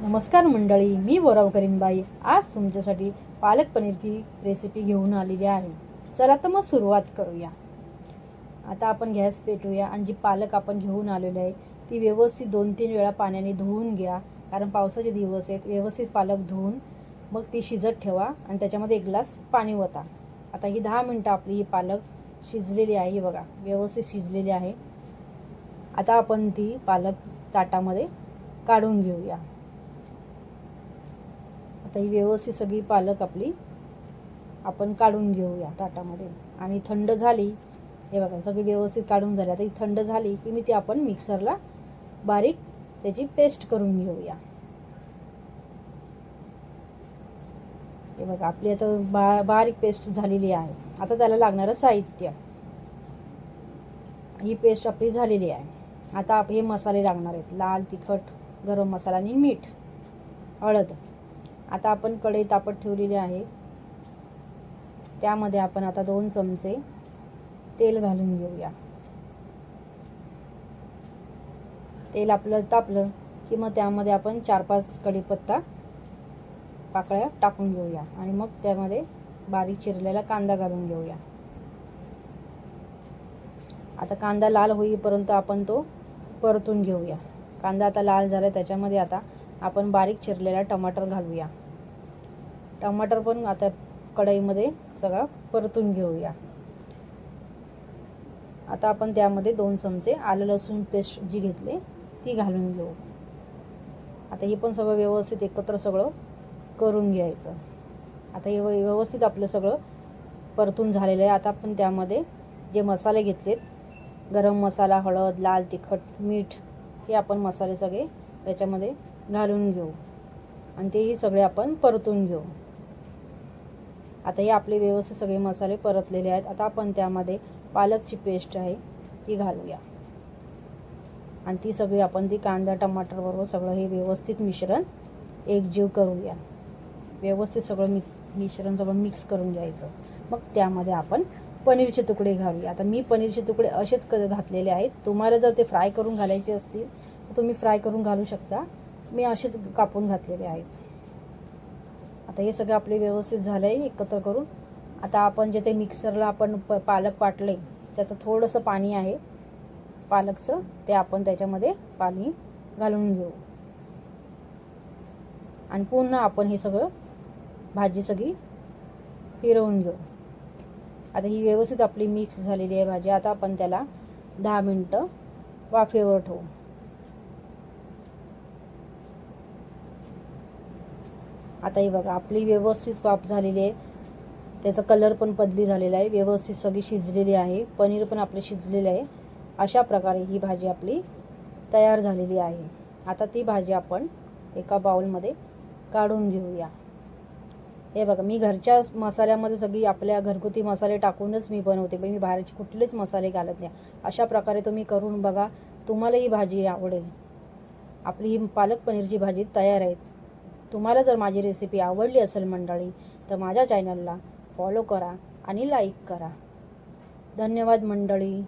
नमस्कार मंडळी, मी बोरावकरीण बाई आज तुमच्यासाठी पालक पनीरची रेसिपी घेऊन आलेली आहे। चला तर मग सुरुवात करूया। आता आपण गॅस पेटवूया आणि जी पालक आपण घेऊन आलेली आहे ती व्यवस्थित 2-3 वेळा पाण्याने धुवून घ्या, कारण पावसाचे दिवस आहेत। व्यवस्थित पालक धुवून मग ती शिजत ठेवा आणि त्याच्यामध्ये 1 ग्लास पाणी ओता। आता ही 10 मिनिटं आपली ही पालक शिजलेली आहे, बघा व्यवस्थित शिजलेली आहे। आता आपण ती पालक ताटामध्ये काढून घेऊया। आता ही व्यवस्थित सगळी पालक आपली आपण काढून घेऊया ताटामध्ये आणि थंड झाली, हे बघा सगळी व्यवस्थित काढून झाली। आता ही थंड झाली की मी ती आपण मिक्सरला बारीक त्याची पेस्ट करून घेऊया। हे बघा आपली आता बारीक पेस्ट झालेली आहे। आता त्याला लागणारं साहित्य, ही पेस्ट आपली झालेली आहे। आता हे मसाले लागणार आहेत, लाल तिखट, गरम मसाला आणि मीठ, हळद। आता आपण कढई तापत ठेवलेली आहे, त्यामध्ये आपण आता 2 चमचे तेल घालून घेऊया। तेल आपलं तापलं की मग त्यामध्ये आपण 4-5 कढीपत्ता पाकळ्या टाकून घेऊया आणि मग त्यामध्ये बारीक चिरलेला कांदा घालून घेऊया। आता कांदा लाल होईपर्यंत आपण तो परतून घेऊया। कांदा आता लाल झाला, त्याच्यामध्ये आता आपण बारीक चिरलेला टमाटर घालूया। टमाटर पण आता कढईमध्ये सगळा परतून घेऊया। आता आपण त्यामध्ये 2 चमचे आलं लसूण पेस्ट जी घेतली ती घालून घेऊ। आता हे पण सगळं व्यवस्थित एकत्र सगळं करून घ्यायचं। आता हे व्यवस्थित आपलं सगळं परतून झालेलं आहे। आता आपण त्यामध्ये जे मसाले घेतलेत, गरम मसाला, हळद, लाल तिखट, मीठ, हे आपण मसाले सगळे त्याच्यामध्ये घालून घेऊ आणि तेही सगळे आपण परतून घेऊ। आता हे आपले व्यवस्थित सगळे मसाले परतलेले आहेत। आता आपण त्यामध्ये पालकची पेस्ट आहे ती घालूया आणि ती सगळी आपण ती कांदा टमाटर बरोबर सगळं हे व्यवस्थित मिश्रण एकजीव करूया। व्यवस्थित सगळं मिश्रण सगळं मिक्स करून घ्यायचं। मग त्यामध्ये आपण पनीरचे तुकडे घालूया। आता मी पनीरचे तुकडे असेच घातलेले आहेत, तुम्हाला जर ते फ्राय करून घालायचे असतील तर तुम्ही फ्राय करून घालू शकता, मी असेच कापून घातलेले आहेत। आता हे सगळं आपले व्यवस्थित झालं आहे एकत्र करून। आता आपण जे ते मिक्सरला आपण पालक वाटले त्याचं थोडंसं पाणी आहे पालकचं, ते आपण त्याच्यामध्ये पाणी घालून घेऊ आणि पुन्हा आपण हे सगळं भाजी सगळी फिरवून घेऊ। आता ही व्यवस्थित आपली मिक्स झालेली आहे भाजी। आता आपण त्याला 10 मिनिटं वाफेवर ठेवू। आता ही बघा आपली व्यवस्थित वाफ झालेली आहे, त्याचा कलर पण बदली झालेला आहे, व्यवस्थित सगळी शिजलेली आहे, पनीर पण आपले शिजलेले आहे। अशा प्रकारे ही भाजी आपली तयार झालेली आहे। आता ती भाजी आपण एका बाउलमध्ये काढून घेऊया। हे बघा मी घरच्या मसाल्यामध्ये सगळी आपल्या घरगुती मसाले टाकूनच मी बनवते, मी बाहेरचे कुठलेच मसाले घालत नाही। अशा प्रकारे तुम्ही करून बघा, तुम्हाला ही भाजी आवडेल। आपली ही पालक पनीरची भाजी तयार आहे। तुम्हाला जर माझी रेसिपी आवडली असेल मंडळी तर माझ्या चॅनलला फॉलो करा आणि लाईक करा। धन्यवाद मंडळी।